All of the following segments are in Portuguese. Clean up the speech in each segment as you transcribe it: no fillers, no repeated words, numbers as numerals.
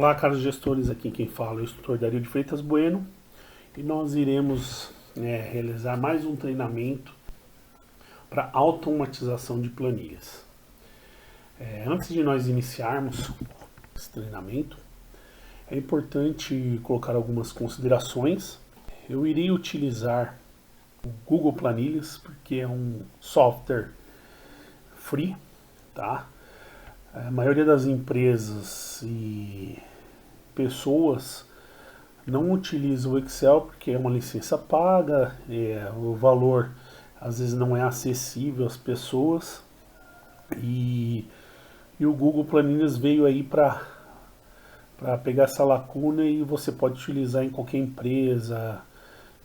Olá, caros gestores, aqui quem fala é o instrutor Dario de Freitas Bueno e nós iremos realizar mais um treinamento para automatização de planilhas. Antes de nós iniciarmos esse treinamento, é importante colocar algumas considerações. Eu irei utilizar o Google Planilhas porque é um software free, tá? A maioria das empresas e pessoas não utilizam o Excel porque é uma licença paga, o valor às vezes não é acessível às pessoas e o Google Planilhas veio aí para pegar essa lacuna e você pode utilizar em qualquer empresa,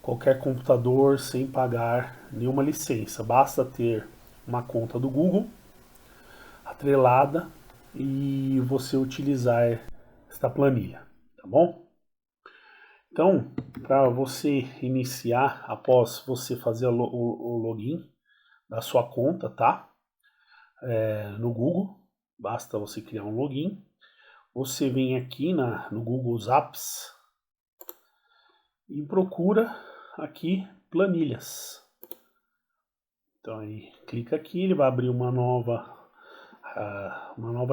qualquer computador sem pagar nenhuma licença. Basta ter uma conta do Google atrelada e você utilizar esta planilha, tá bom? Então, para você iniciar, após você fazer o login da sua conta, tá? No Google, basta você criar um login. Você vem aqui no Google Apps e procura aqui planilhas. Então aí clica aqui, ele vai abrir uma nova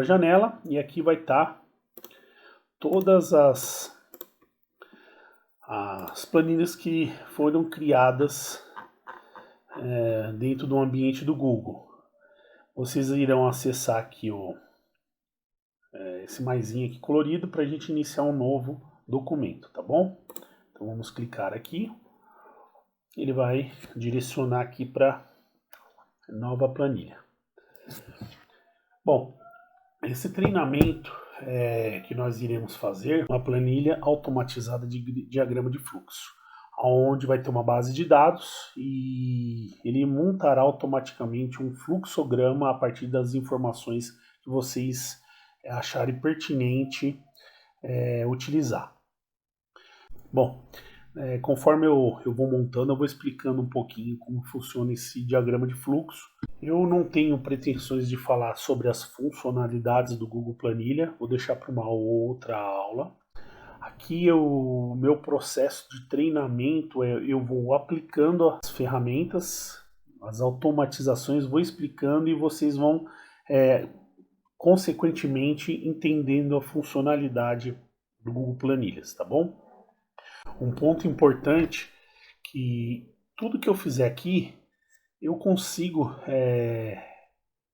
janela e aqui vai estar todas as planilhas que foram criadas dentro do ambiente do Google. Vocês irão acessar aqui esse maisinho aqui colorido para a gente iniciar um novo documento, tá bom? Então vamos clicar aqui. Ele vai direcionar aqui para nova planilha. Bom, esse treinamento que nós iremos fazer, uma planilha automatizada de diagrama de fluxo, onde vai ter uma base de dados e ele montará automaticamente um fluxograma a partir das informações que vocês acharem pertinente utilizar. Bom, conforme eu vou montando, eu vou explicando um pouquinho como funciona esse diagrama de fluxo. Eu não tenho pretensões de falar sobre as funcionalidades do Google Planilha, vou deixar para uma outra aula. Aqui o meu processo de treinamento eu vou aplicando as ferramentas, as automatizações, vou explicando e vocês vão consequentemente entendendo a funcionalidade do Google Planilhas, tá bom? Um ponto importante que tudo que eu fizer aqui eu consigo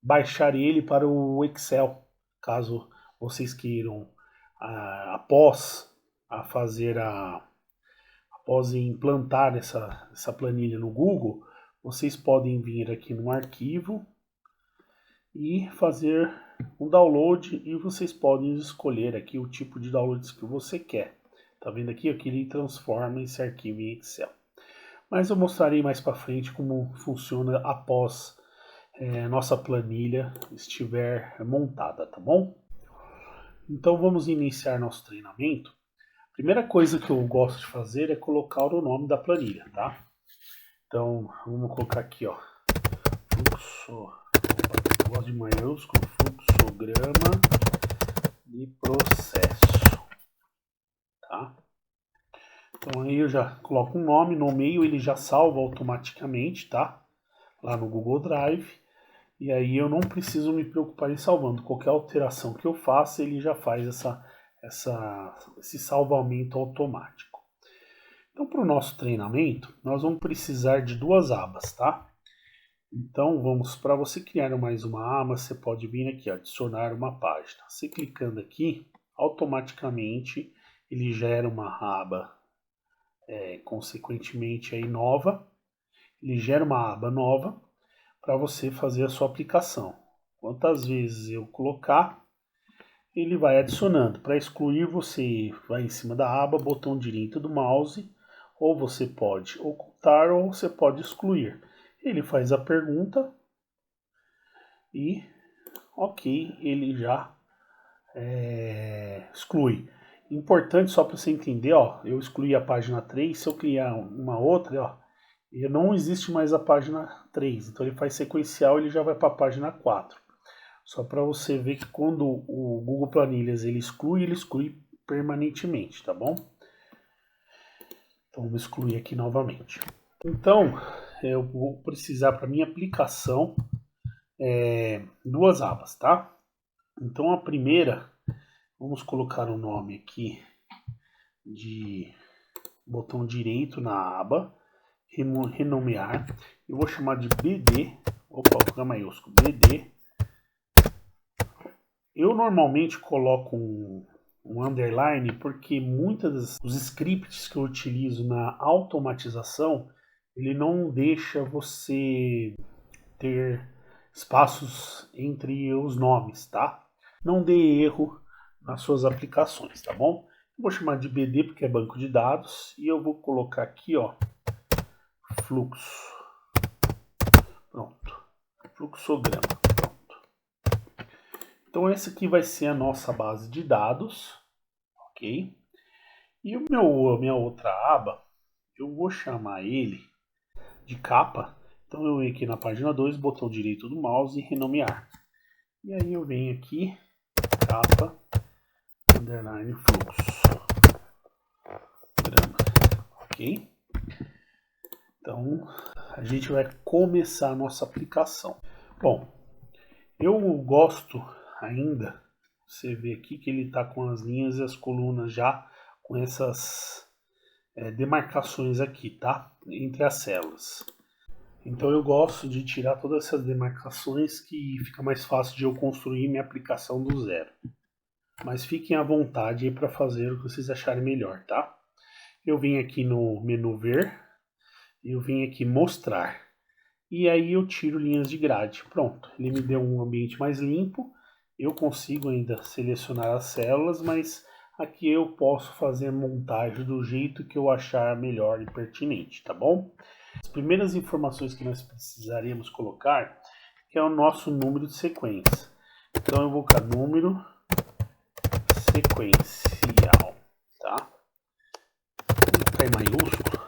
baixar ele para o Excel, caso vocês queiram após implantar essa planilha no Google, vocês podem vir aqui no arquivo e fazer um download e vocês podem escolher aqui o tipo de downloads que você quer. Tá vendo aqui? Aqui ele transforma esse arquivo em Excel. Mas eu mostrarei mais para frente como funciona após nossa planilha estiver montada, tá bom? Então vamos iniciar nosso treinamento. Primeira coisa que eu gosto de fazer é colocar o nome da planilha, tá? Então vamos colocar aqui, ó, fluxo, eu gosto de maiúsculo, fluxograma de processo, tá? Então aí eu já coloco um nome, nomeio, ele já salva automaticamente, tá? Lá no Google Drive. E aí eu não preciso me preocupar em salvando. Qualquer alteração que eu faça, ele já faz esse salvamento automático. Então para o nosso treinamento, nós vamos precisar de duas abas, tá? Então para você criar mais uma aba, você pode vir aqui, ó, adicionar uma página. Você clicando aqui, automaticamente ele gera uma aba consequentemente aí nova, ele gera uma aba nova para você fazer a sua aplicação. Quantas vezes eu colocar, ele vai adicionando. Para excluir, você vai em cima da aba, botão direito do mouse, ou você pode ocultar ou você pode excluir. Ele faz a pergunta e ok, ele já exclui. Importante só para você entender, ó, eu excluí a página 3, se eu criar uma outra, ó, não existe mais a página 3, então ele faz sequencial, ele já vai para a página 4. Só para você ver que quando o Google Planilhas ele exclui permanentemente, tá bom? Então vamos excluir aqui novamente. Então eu vou precisar para minha aplicação duas abas, tá? Então a primeira, vamos colocar o nome aqui de botão direito na aba, renomear. Eu vou chamar de BD, opa, vou colocar maiúsculo, BD. Eu normalmente coloco um underline porque muitos dos scripts que eu utilizo na automatização, ele não deixa você ter espaços entre os nomes, tá? Não dê erro nas suas aplicações, tá bom? Eu vou chamar de BD porque é banco de dados e eu vou colocar aqui, ó, fluxo. Pronto. Fluxograma. Pronto. Então essa aqui vai ser a nossa base de dados, ok? E a minha outra aba, eu vou chamar ele de capa. Então eu venho aqui na página 2, botão direito do mouse e renomear. E aí eu venho aqui, capa, underline fluxo. Ok? Então a gente vai começar a nossa aplicação. Bom, eu gosto ainda, você vê aqui que ele está com as linhas e as colunas já com essas demarcações aqui, tá? Entre as células. Então eu gosto de tirar todas essas demarcações que fica mais fácil de eu construir minha aplicação do zero. Mas fiquem à vontade para fazer o que vocês acharem melhor, tá? Eu vim aqui no menu ver, eu vim aqui mostrar. E aí eu tiro linhas de grade. Pronto, ele me deu um ambiente mais limpo. Eu consigo ainda selecionar as células, mas aqui eu posso fazer a montagem do jeito que eu achar melhor e pertinente, tá bom? As primeiras informações que nós precisaremos colocar é o nosso número de sequência. Então eu vou colocar número sequencial, tá? Vou colocar em maiúsculo,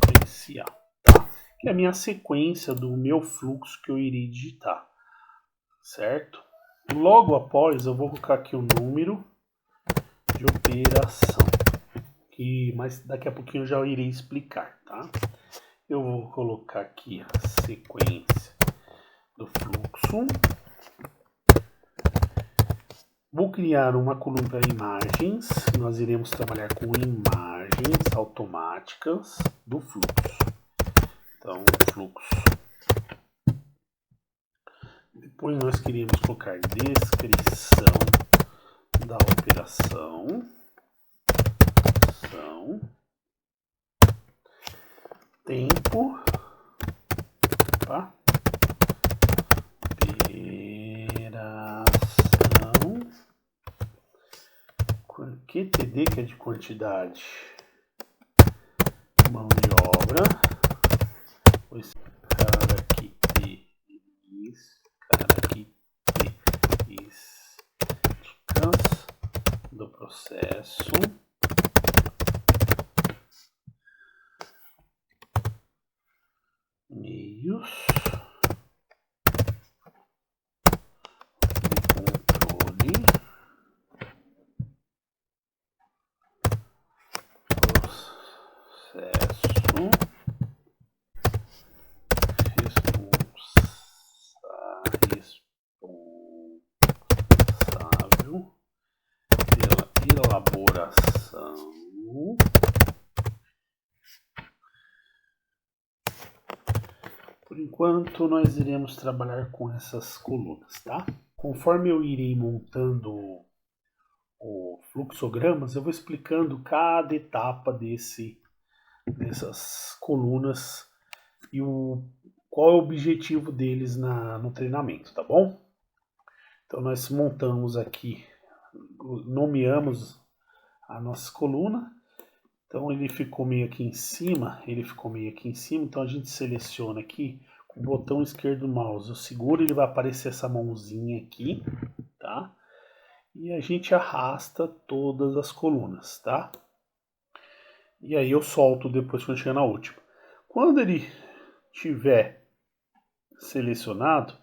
sequencial, tá? Que é a minha sequência do meu fluxo que eu irei digitar, certo? Logo após eu vou colocar aqui o número de operação, mas daqui a pouquinho eu já irei explicar, tá? Eu vou colocar aqui a sequência do fluxo. Vou criar uma coluna para imagens. Nós iremos trabalhar com imagens automáticas do fluxo. Então, fluxo. Depois nós queríamos colocar descrição da operação. Tempo. Opa. Operação. QTD, que é de quantidade. Mão de obra. Características do processo. Meios de controle. Processo responsável pela elaboração Por enquanto, nós iremos trabalhar com essas colunas, tá? Conforme eu irei montando o fluxogramas, eu vou explicando cada etapa dessas colunas e qual é o objetivo deles no treinamento, tá bom? Então nós montamos aqui, nomeamos a nossa coluna. Então ele ficou meio aqui em cima, então a gente seleciona aqui com o botão esquerdo do mouse, eu seguro, ele vai aparecer essa mãozinha aqui, tá? E a gente arrasta todas as colunas, tá? E aí eu solto depois quando chegar na última. Quando ele tiver selecionado,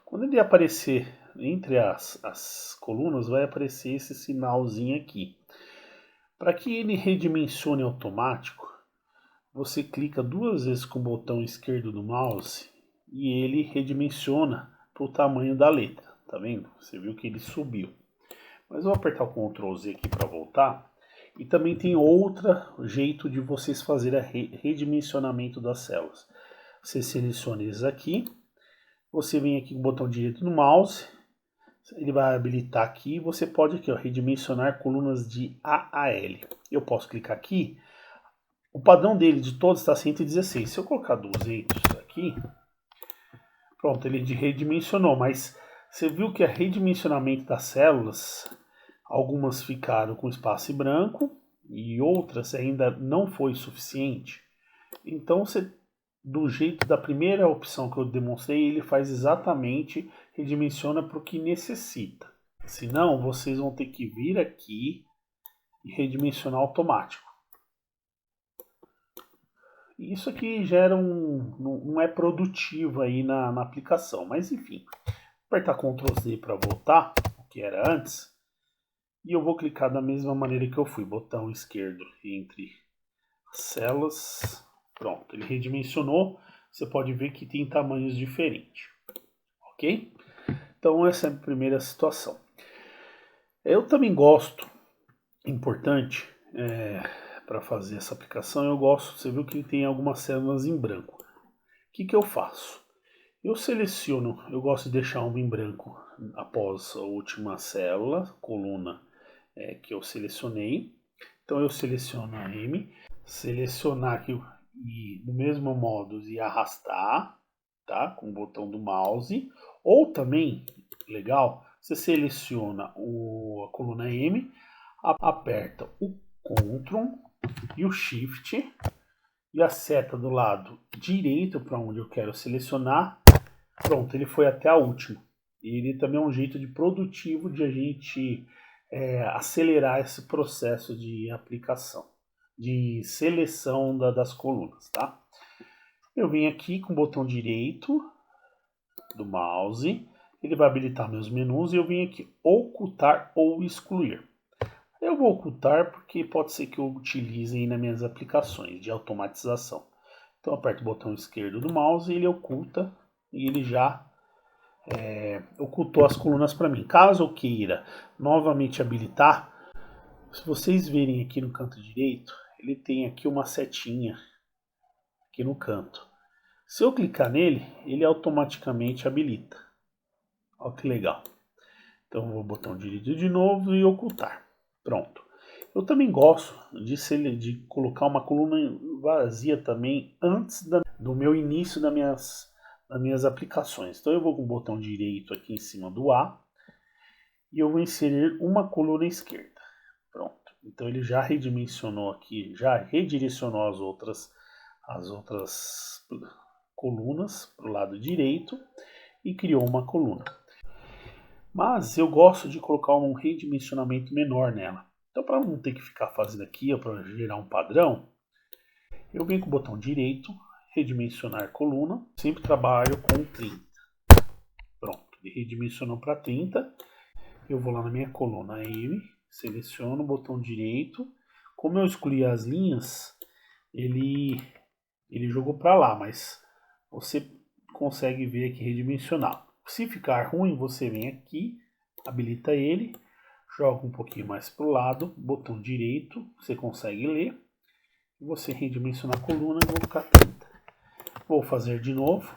quando ele aparecer entre as colunas vai aparecer esse sinalzinho aqui. Para que ele redimensione automático, você clica 2 vezes com o botão esquerdo do mouse e ele redimensiona para o tamanho da letra. Tá vendo? Você viu que ele subiu. Mas eu vou apertar o Ctrl Z aqui para voltar. E também tem outro jeito de vocês fazerem o redimensionamento das células. Você seleciona eles aqui. Você vem aqui com o botão direito do mouse. Ele vai habilitar aqui. E você pode aqui, ó, redimensionar colunas de A a L. Eu posso clicar aqui. O padrão dele de todos está 116. Se eu colocar 200 aqui, pronto, ele redimensionou. Mas você viu que o redimensionamento das células, algumas ficaram com espaço em branco e outras ainda não foi suficiente. Então, do jeito da primeira opção que eu demonstrei, ele faz exatamente, redimensiona para o que necessita. Senão, vocês vão ter que vir aqui e redimensionar automático. Isso aqui gera não é produtivo aí na aplicação, mas enfim. Apertar Ctrl Z para voltar, o que era antes. E eu vou clicar da mesma maneira que eu fui, botão esquerdo entre as células. Pronto, ele redimensionou. Você pode ver que tem tamanhos diferentes. Ok? Então essa é a primeira situação. Eu também gosto, importante, para fazer essa aplicação, eu gosto, você viu que ele tem algumas células em branco. O que eu faço? Eu seleciono, eu gosto de deixar uma em branco após a última célula, coluna que eu selecionei. Então eu seleciono a M, selecionar aqui e do mesmo modo e arrastar, tá? Com o botão do mouse. Ou também, legal, você seleciona a coluna M, aperta o Ctrl e o Shift e a seta do lado direito para onde eu quero selecionar. Pronto, ele foi até a última. E ele também é um jeito de produtivo de a gente acelerar esse processo de aplicação, de seleção das colunas, tá? Eu venho aqui com o botão direito do mouse, ele vai habilitar meus menus e eu venho aqui ocultar ou excluir. Eu vou ocultar porque pode ser que eu utilize aí nas minhas aplicações de automatização. Então eu aperto o botão esquerdo do mouse e ele oculta e ele já ocultou as colunas para mim. Caso eu queira novamente habilitar, se vocês verem aqui no canto direito, ele tem aqui uma setinha aqui no canto. Se eu clicar nele, ele automaticamente habilita. Olha que legal. Então eu vou botão direito de novo e ocultar. Pronto. Eu também gosto de colocar uma coluna vazia também antes do meu início das minhas aplicações. Então eu vou com o botão direito aqui em cima do A e eu vou inserir uma coluna esquerda. Pronto. Então ele já redimensionou aqui, já redirecionou as outras colunas para o lado direito e criou uma coluna. Mas eu gosto de colocar um redimensionamento menor nela. Então, para não ter que ficar fazendo aqui, para gerar um padrão, eu venho com o botão direito, redimensionar coluna, sempre trabalho com 30. Pronto, ele redimensionou para 30. Eu vou lá na minha coluna M, seleciono o botão direito. Como eu escolhi as linhas, ele jogou para lá, mas você consegue ver aqui redimensionar. Se ficar ruim, você vem aqui, habilita ele, joga um pouquinho mais para o lado, botão direito, você consegue ler, e você redimensionar a coluna, eu vou ficar 30. Vou fazer de novo,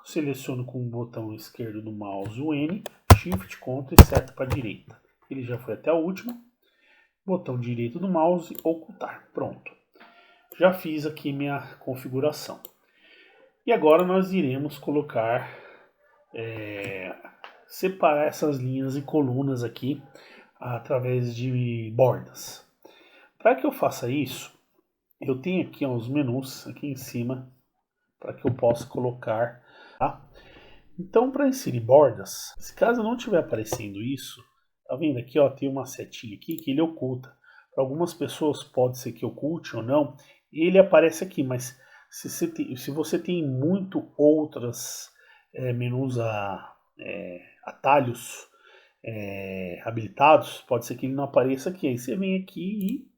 seleciono com o botão esquerdo do mouse o N, Shift, Ctrl e seta para a direita. Ele já foi até a última, botão direito do mouse, ocultar, pronto. Já fiz aqui minha configuração. E agora nós iremos colocar, separar essas linhas e colunas aqui através de bordas. Para que eu faça isso, eu tenho aqui os menus aqui em cima para que eu possa colocar. Tá? Então, para inserir bordas, se caso não estiver aparecendo isso, tá vendo aqui, ó, tem uma setinha aqui que ele oculta. Para algumas pessoas pode ser que oculte ou não, ele aparece aqui, mas se você tem muito outras menus atalhos habilitados, pode ser que ele não apareça aqui. Aí você vem aqui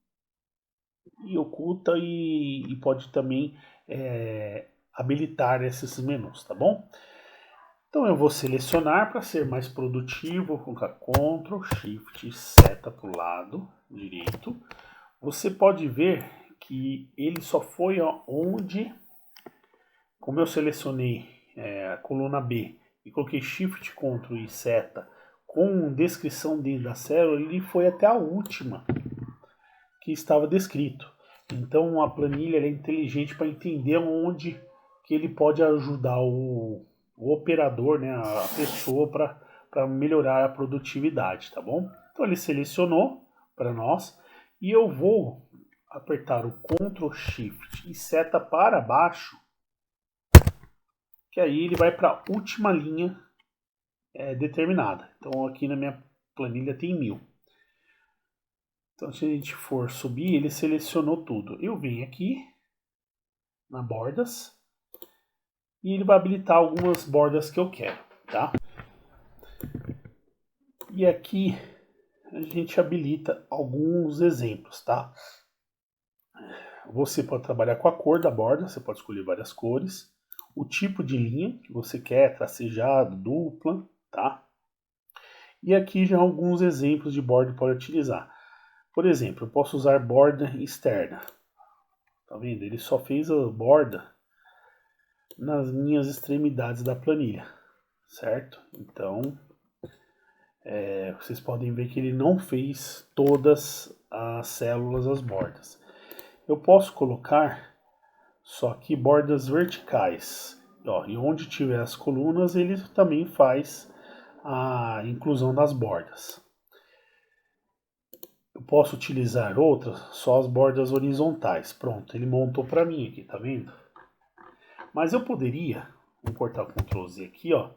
e oculta e pode também habilitar esses menus, tá bom? Então eu vou selecionar para ser mais produtivo, vou colocar Ctrl, Shift, seta para o lado direito. Você pode ver que ele só foi onde, como eu selecionei a coluna B e coloquei Shift, Ctrl e seta com descrição dentro da célula, ele foi até a última que estava descrito. Então a planilha é inteligente para entender onde que ele pode ajudar o operador, né, a pessoa para melhorar a produtividade, tá bom? Então ele selecionou para nós e eu vou apertar o Ctrl Shift e seta para baixo, que aí ele vai para a última linha determinada. Então aqui na minha planilha tem 1000. Então se a gente for subir, ele selecionou tudo. Eu venho aqui na bordas e ele vai habilitar algumas bordas que eu quero, tá? E aqui a gente habilita alguns exemplos, tá? Você pode trabalhar com a cor da borda, você pode escolher várias cores, o tipo de linha que você quer, tracejado, dupla, tá? E aqui já alguns exemplos de borda para utilizar. Por exemplo, eu posso usar borda externa. Tá vendo? Ele só fez a borda nas minhas extremidades da planilha, certo? Então, vocês podem ver que ele não fez todas as células, as bordas. Eu posso colocar só que bordas verticais. Ó, e onde tiver as colunas, ele também faz a inclusão das bordas. Eu posso utilizar outras, só as bordas horizontais. Pronto, ele montou para mim aqui, tá vendo? Mas eu poderia, vou cortar o Ctrl Z aqui, ó.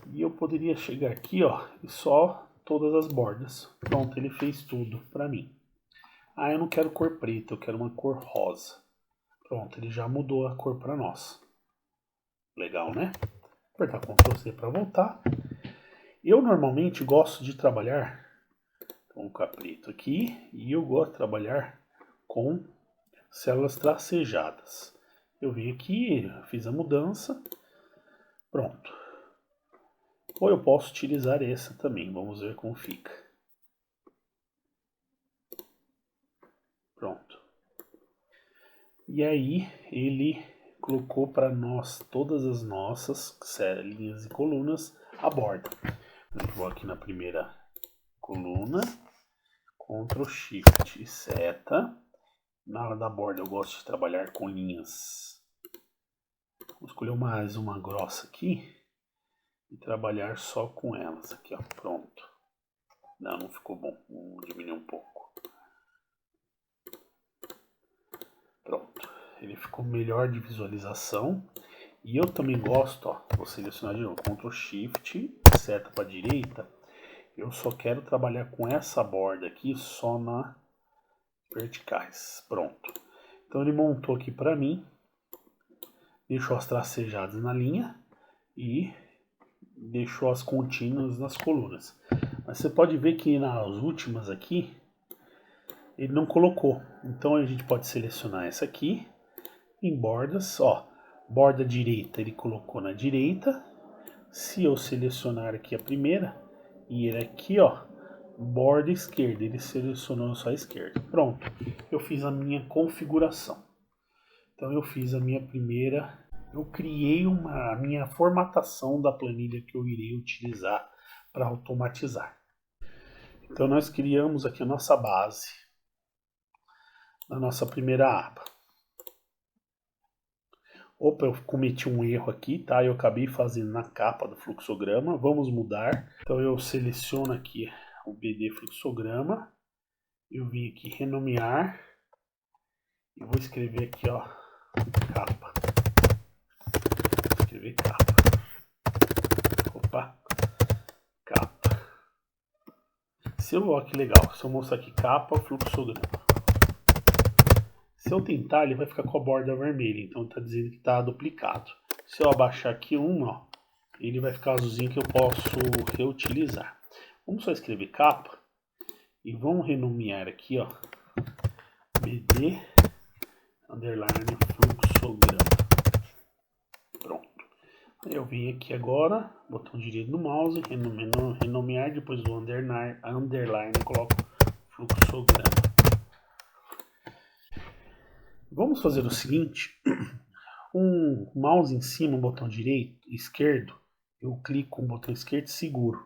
E eu poderia chegar aqui, ó, e só todas as bordas. Pronto, ele fez tudo para mim. Ah, eu não quero cor preta, eu quero uma cor rosa. Pronto, ele já mudou a cor para nós. Legal, né? Vou apertar Ctrl C para voltar. Eu normalmente gosto de trabalhar com preto aqui e eu gosto de trabalhar com células tracejadas. Eu vim aqui, fiz a mudança, pronto. Ou eu posso utilizar essa também, vamos ver como fica. Pronto. E aí ele colocou para nós todas as nossas linhas e colunas a borda. Eu vou aqui na primeira coluna, Ctrl Shift e seta. Na hora da borda eu gosto de trabalhar com linhas. Vou escolher mais uma grossa aqui e trabalhar só com elas aqui, ó. Pronto. Não ficou bom. Vou diminuir um pouco. Pronto. Ele ficou melhor de visualização. E eu também gosto, ó. Vou selecionar de novo. Ctrl Shift, seta para direita. Eu só quero trabalhar com essa borda aqui só na verticais. Pronto. Então ele montou aqui para mim. Deixou as tracejadas na linha e deixou as contínuas nas colunas. Mas você pode ver que nas últimas aqui ele não colocou. Então a gente pode selecionar essa aqui em bordas, ó, borda direita ele colocou na direita. Se eu selecionar aqui a primeira e ele aqui, ó, borda esquerda, ele selecionou só a esquerda. Pronto, eu fiz a minha configuração. Então eu fiz a minha primeira, eu criei a minha formatação da planilha que eu irei utilizar para automatizar. Então nós criamos aqui a nossa base na nossa primeira aba. Opa, eu cometi um erro aqui, tá? Eu acabei fazendo na capa do fluxograma. Vamos mudar. Então eu seleciono aqui o BD fluxograma. Eu vim aqui renomear. E vou escrever aqui, ó, capa. Vou escrever capa. Opa, capa. Ó, que legal. Se eu mostrar aqui capa, fluxograma. Se eu tentar, ele vai ficar com a borda vermelha, então está dizendo que está duplicado. Se eu abaixar aqui ó, ele vai ficar azulzinho que eu posso reutilizar. Vamos só escrever capa e vamos renomear aqui, ó, BD underline fluxograma. Pronto. Eu vim aqui agora, botão direito do mouse, renomear, depois do underline coloco fluxograma. Vamos fazer o seguinte, um mouse em cima, um botão direito, esquerdo, eu clico com o botão esquerdo e seguro.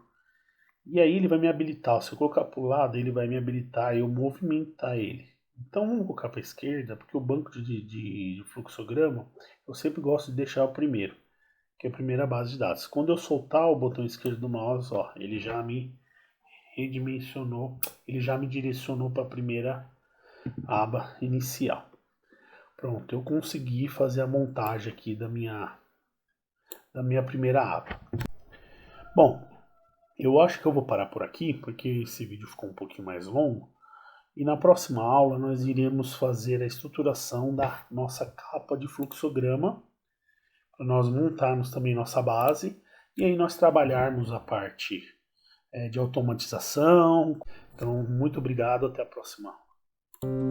E aí ele vai me habilitar, se eu colocar para o lado, ele vai me habilitar e eu movimentar ele. Então vamos colocar para a esquerda, porque o banco de fluxograma, eu sempre gosto de deixar o primeiro, que é a primeira base de dados. Quando eu soltar o botão esquerdo do mouse, ó, ele já me redimensionou, ele já me direcionou para a primeira aba inicial. Pronto, eu consegui fazer a montagem aqui da minha primeira aba. Bom, eu acho que eu vou parar por aqui, porque esse vídeo ficou um pouquinho mais longo. E na próxima aula nós iremos fazer a estruturação da nossa capa de fluxograma, para nós montarmos também nossa base, e aí nós trabalharmos a parte de automatização. Então, muito obrigado, até a próxima aula.